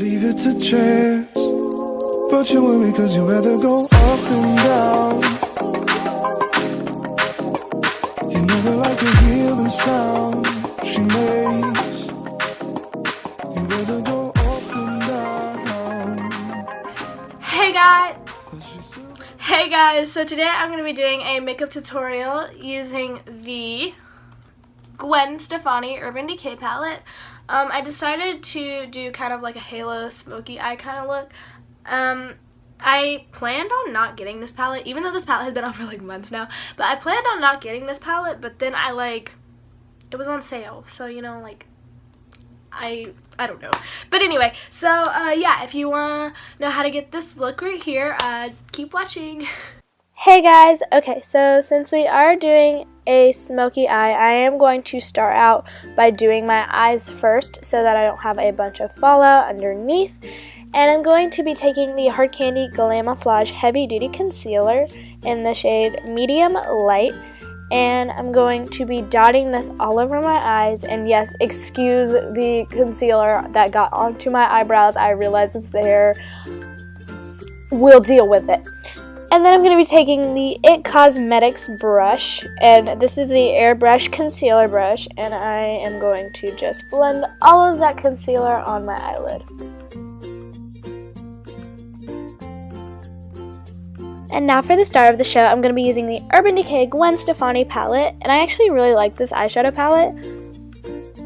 leave it to chance, but you with me cause you rather go up and down. You never like to hear the sound she makes. You rather go up and down. Hey guys, so today I'm going to be doing a makeup tutorial using the Gwen Stefani Urban Decay palette. I decided to do kind of like a halo smoky eye kind of look. I planned on not getting this palette, even though this palette has been out for like months now, but I planned on not getting this palette, but then it was on sale, so you know, like, I don't know. But anyway, so yeah, if you want to know how to get this look right here, keep watching. Hey guys, okay, so since we are doing a smoky eye, I am going to start out by doing my eyes first so that I don't have a bunch of fallout underneath. And I'm going to be taking the Hard Candy Glamoflauge Heavy Duty Concealer in the shade Medium Light. And I'm going to be dotting this all over my eyes. And yes, excuse the concealer that got onto my eyebrows. I realize it's there. We'll deal with it. And then I'm going to be taking the IT Cosmetics brush, and this is the Airbrush Concealer brush, and I am going to just blend all of that concealer on my eyelid. And now for the star of the show, I'm going to be using the Urban Decay Gwen Stefani palette, and I actually really like this eyeshadow palette.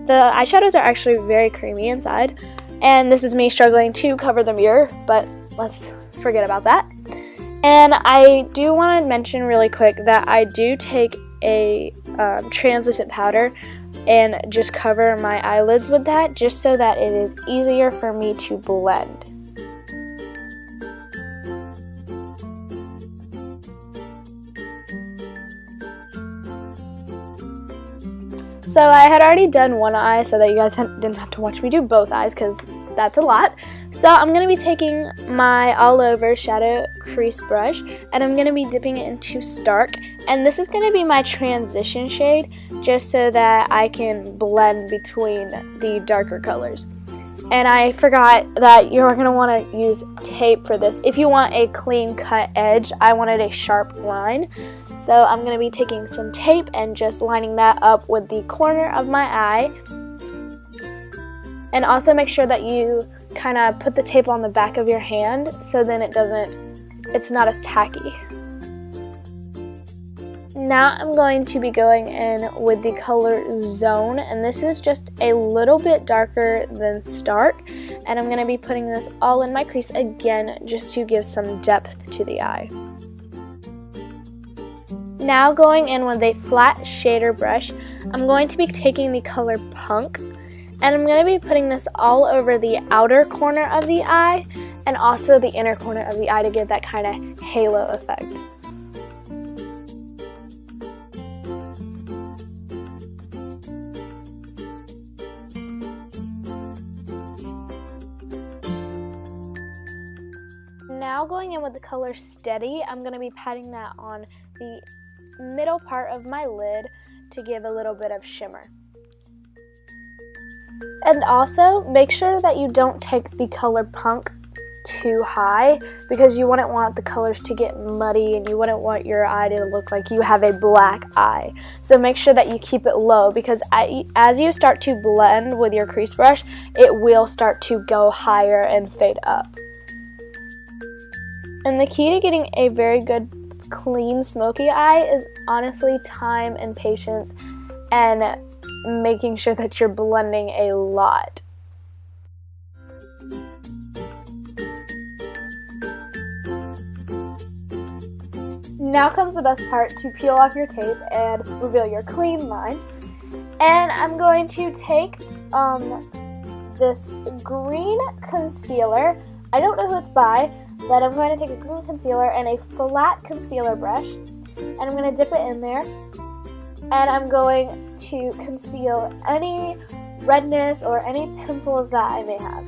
The eyeshadows are actually very creamy inside, and this is me struggling to cover the mirror, but let's forget about that. And I do want to mention really quick that I do take a translucent powder and just cover my eyelids with that, just so that it is easier for me to blend. So I had already done one eye so that you guys didn't have to watch me do both eyes, because that's a lot. So I'm going to be taking my all over shadow crease brush, and I'm going to be dipping it into Stark, and this is going to be my transition shade, just so that I can blend between the darker colors. And I forgot that you're going to want to use tape for this. If you want a clean cut edge, I wanted a sharp line. So I'm going to be taking some tape and just lining that up with the corner of my eye. And also make sure that you kind of put the tape on the back of your hand, so then it's not as tacky. Now I'm going to be going in with the color Zone, and this is just a little bit darker than Stark, and I'm going to be putting this all in my crease again, just to give some depth to the eye. Now going in with a flat shader brush, I'm going to be taking the color Punk, and I'm going to be putting this all over the outer corner of the eye and also the inner corner of the eye to give that kind of halo effect. Now going in with the color Steady, I'm going to be patting that on the middle part of my lid to give a little bit of shimmer. And also make sure that you don't take the color Punk too high, because you wouldn't want the colors to get muddy and you wouldn't want your eye to look like you have a black eye. So make sure that you keep it low, because as you start to blend with your crease brush, it will start to go higher and fade up. And the key to getting a very good clean smoky eye is honestly time and patience, and making sure that you're blending a lot. Now comes the best part, to peel off your tape and reveal your clean line. And I'm going to take this green concealer. I don't know who it's by, but I'm going to take a green concealer and a flat concealer brush, and I'm going to dip it in there, and I'm going to conceal any redness or any pimples that I may have.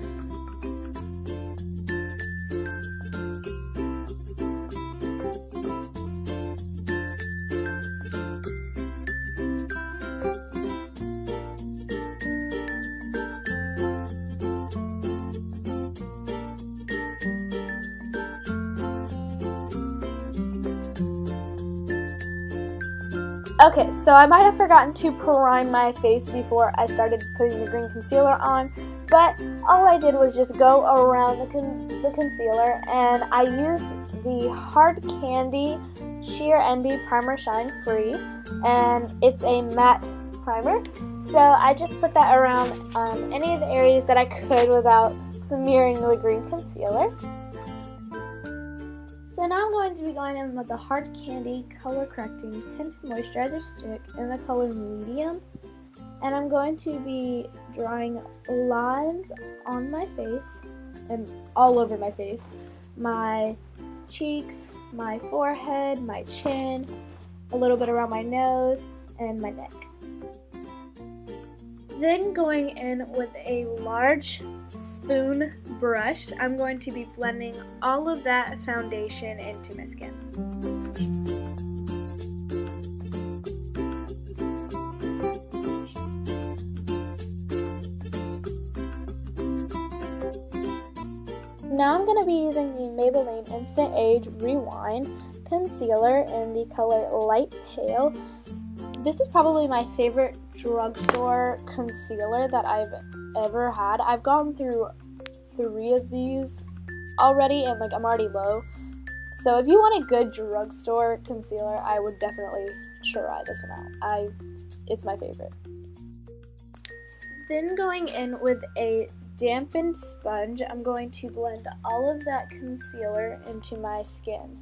Okay, so I might have forgotten to prime my face before I started putting the green concealer on, but all I did was just go around the concealer, and I used the Hard Candy Sheer Envy Primer Shine Free, and it's a matte primer. So I just put that around any of the areas that I could without smearing the green concealer. So now I'm going to be going in with the Hard Candy Color Correcting Tint Moisturizer Stick in the color Medium. And I'm going to be drawing lines on my face and all over my face. My cheeks, my forehead, my chin, a little bit around my nose, and my neck. Then going in with a large spoon brush, I'm going to be blending all of that foundation into my skin. Now I'm going to be using the Maybelline Instant Age Rewind Concealer in the color Light Pale. This is probably my favorite drugstore concealer that I've ever had. I've gone through 3 of these already, and I'm already low. So if you want a good drugstore concealer, I would definitely try this one out. It's my favorite. Then going in with a dampened sponge, I'm going to blend all of that concealer into my skin.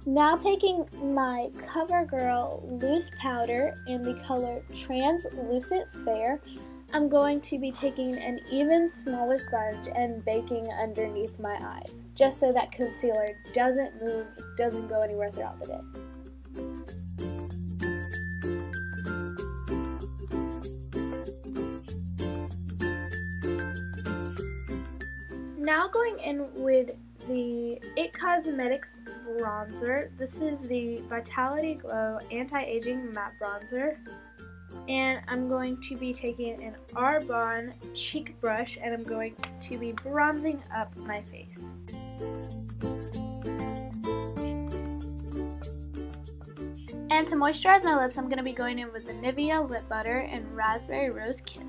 Now taking my CoverGirl Loose Powder in the color Translucent Fair, I'm going to be taking an even smaller sponge and baking underneath my eyes, just so that concealer doesn't move, doesn't go anywhere throughout the day. Now going in with the IT Cosmetics bronzer. This is the Vitality Glow Anti-Aging Matte Bronzer. And I'm going to be taking an Arbonne cheek brush and I'm going to be bronzing up my face. And to moisturize my lips, I'm going to be going in with the Nivea Lip Butter and Raspberry Rose Kiss.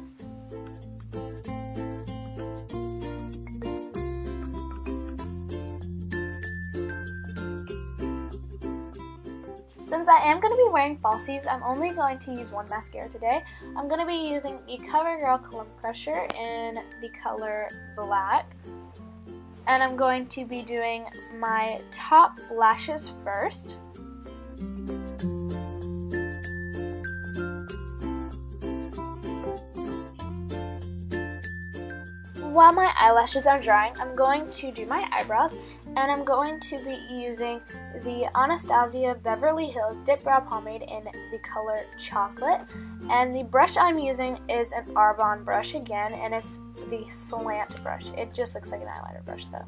Since I am going to be wearing falsies, I'm only going to use one mascara today. I'm going to be using the CoverGirl Clump Crusher in the color Black. And I'm going to be doing my top lashes first. While my eyelashes are drying, I'm going to do my eyebrows, and I'm going to be using the Anastasia Beverly Hills Dipbrow Pomade in the color Chocolate. And the brush I'm using is an Arbonne brush again, and it's the slant brush. It just looks like an eyeliner brush though.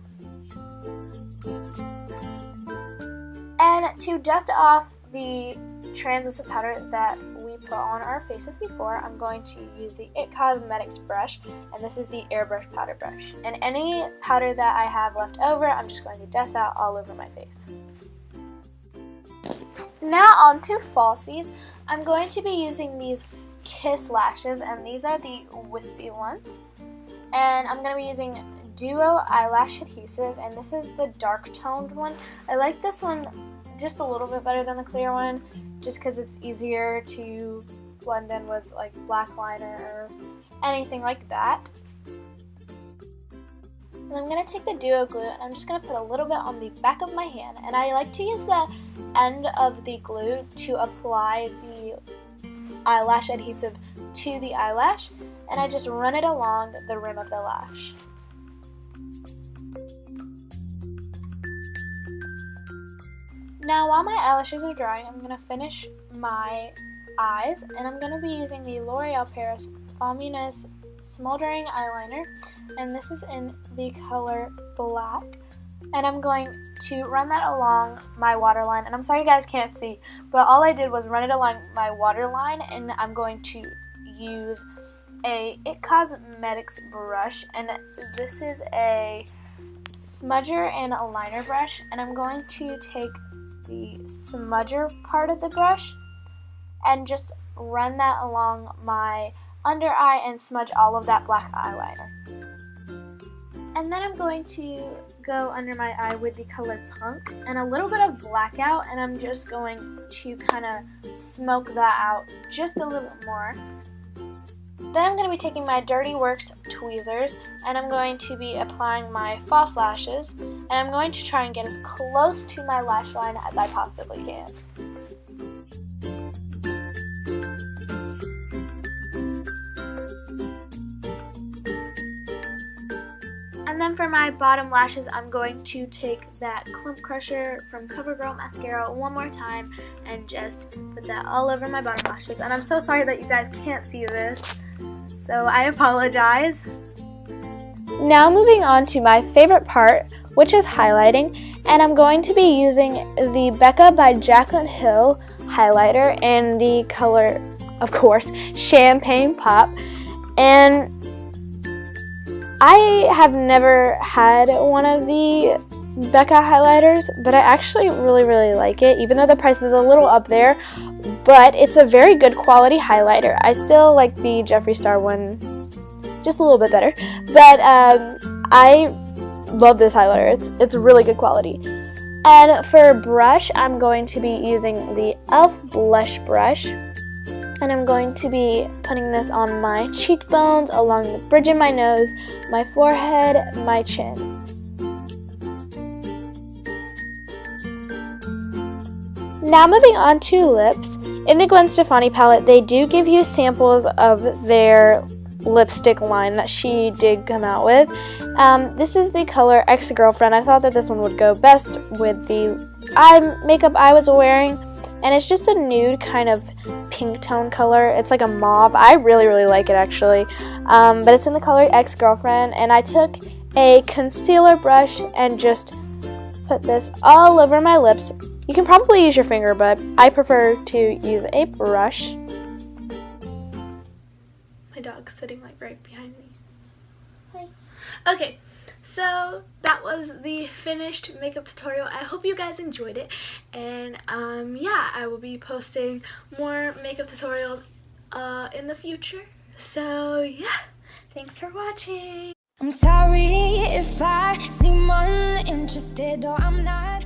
And to dust off the translucent powder that we put on our faces before, I'm going to use the IT Cosmetics brush, and this is the airbrush powder brush. And any powder that I have left over, I'm just going to dust that all over my face. Now on to falsies. I'm going to be using these Kiss lashes, and these are the wispy ones. And I'm going to be using Duo Eyelash Adhesive, and this is the dark toned one. I like this one just a little bit better than the clear one, just because it's easier to blend in with like black liner or anything like that. And I'm going to take the Duo glue and I'm just going to put a little bit on the back of my hand, and I like to use the end of the glue to apply the eyelash adhesive to the eyelash, and I just run it along the rim of the lash. Now while my eyelashes are drying, I'm going to finish my eyes, and I'm going to be using the Loreal Paris Voluminous Smoldering Eyeliner, and this is in the color Black. And I'm going to run that along my waterline. And I'm sorry you guys can't see, but all I did was run it along my waterline, and I'm going to use a It Cosmetics brush, and this is a smudger and a liner brush, and I'm going to take the smudger part of the brush and just run that along my under eye and smudge all of that black eyeliner. And then I'm going to go under my eye with the color Punk and a little bit of blackout, and I'm just going to kind of smoke that out just a little bit more. Then I'm going to be taking my Dirty Works tweezers, and I'm going to be applying my false lashes, and I'm going to try and get as close to my lash line as I possibly can. And then for my bottom lashes, I'm going to take that Clump Crusher from CoverGirl Mascara one more time and just put that all over my bottom lashes. And I'm so sorry that you guys can't see this, so I apologize. Now moving on to my favorite part, which is highlighting, and I'm going to be using the Becca by Jaclyn Hill highlighter in the color, of course, Champagne Pop. And I have never had one of the Becca highlighters, but I actually really like it, even though the price is a little up there, but it's a very good quality highlighter. I still like the Jeffree Star one just a little bit better, but I love this highlighter. It's really good quality. And for brush, I'm going to be using the e.l.f. blush brush. And I'm going to be putting this on my cheekbones, along the bridge of my nose, my forehead, my chin. Now moving on to lips. In the Gwen Stefani palette, they do give you samples of their lipstick line that she did come out with. This is the color Ex-Girlfriend. I thought that this one would go best with the makeup I was wearing. And it's just a nude kind of pink tone color. It's like a mauve. I really like it actually. But it's in the color Ex-Girlfriend. And I took a concealer brush and just put this all over my lips. You can probably use your finger, but I prefer to use a brush. My dog's sitting like right behind me. Hi. Okay. So that was the finished makeup tutorial. I hope you guys enjoyed it, and yeah, I will be posting more makeup tutorials in the future. So yeah, thanks for watching. I'm sorry if I seem uninterested or I'm not